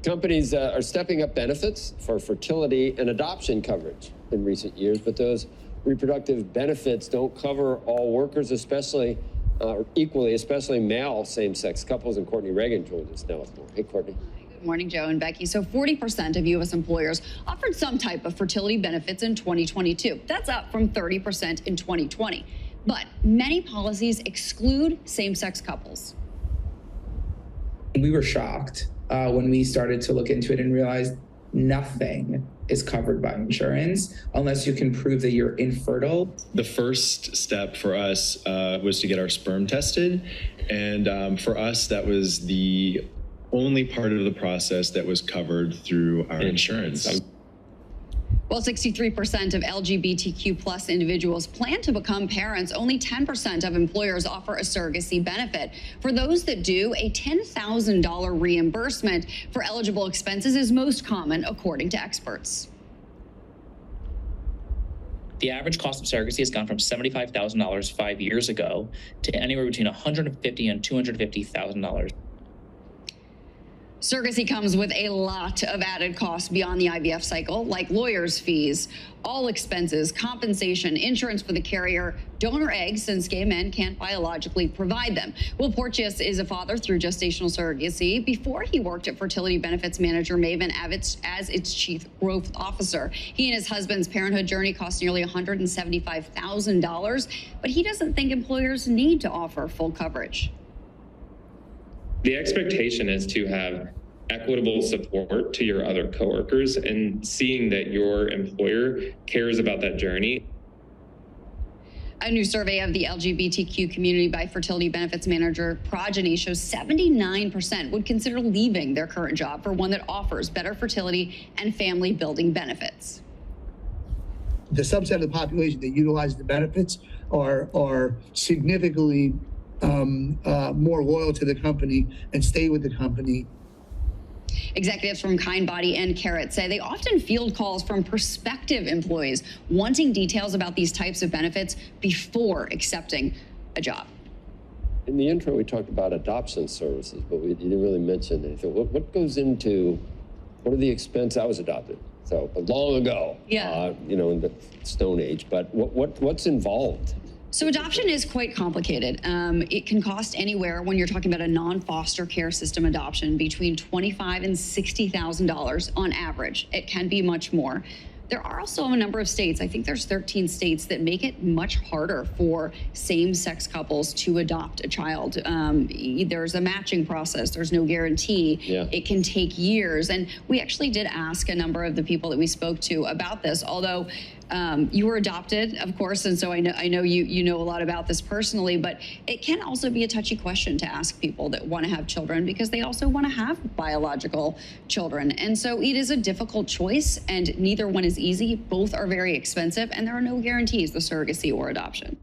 Companies are stepping up benefits for fertility and adoption coverage in recent years, but those reproductive benefits don't cover all workers, especially equally, especially male same-sex couples. And Courtney Reagan joins us now with more. Hey, Courtney. Good morning, Joe and Becky. So 40% of U.S. employers offered some type of fertility benefits in 2022. That's up from 30% in 2020. But many policies exclude same-sex couples. We were shocked when we started to look into it and realized nothing is covered by insurance unless you can prove that you're infertile. The first step for us was to get our sperm tested. And for us, that was the only part of the process that was covered through our insurance. While 63% of LGBTQ plus individuals plan to become parents, only 10% of employers offer a surrogacy benefit. For those that do, a $10,000 reimbursement for eligible expenses is most common, according to experts. The average cost of surrogacy has gone from $75,000 5 years ago to anywhere between $150,000 and $250,000. Surrogacy comes with a lot of added costs beyond the IVF cycle, like lawyers' fees, all expenses, compensation, insurance for the carrier, donor eggs, since gay men can't biologically provide them. Will Porteous is a father through gestational surrogacy. Before he worked at fertility benefits manager Maven Avitz as its chief growth officer. He and his husband's parenthood journey cost nearly $175,000, but he doesn't think employers need to offer full coverage. The expectation is to have equitable support to your other coworkers and seeing that your employer cares about that journey. A new survey of the LGBTQ community by fertility benefits manager Progeny shows 79% would consider leaving their current job for one that offers better fertility and family building benefits. The subset of the population that utilize the benefits are significantly more loyal to the company and stay with the company. Executives from Kindbody and Carrot say they often field calls from prospective employees wanting details about these types of benefits before accepting a job. In the intro, we talked about adoption services, but you didn't really mention anything. What goes into, what are the expenses? I was adopted, so long ago, in the Stone Age, but what's involved? So adoption is quite complicated. It can cost anywhere, when you're talking about a non-foster care system adoption, between $25,000 and $60,000 on average. It can be much more. There are also a number of states, I think there's 13 states, that make it much harder for same-sex couples to adopt a child. There's a matching process. There's no guarantee. Yeah. It can take years. And we actually did ask a number of the people that we spoke to about this, although you were adopted, of course, and so I know you know a lot about this personally, but it can also be a touchy question to ask people that want to have children because they also want to have biological children. And so it is a difficult choice, and neither one is easy. Both are very expensive, and there are no guarantees with surrogacy or adoption.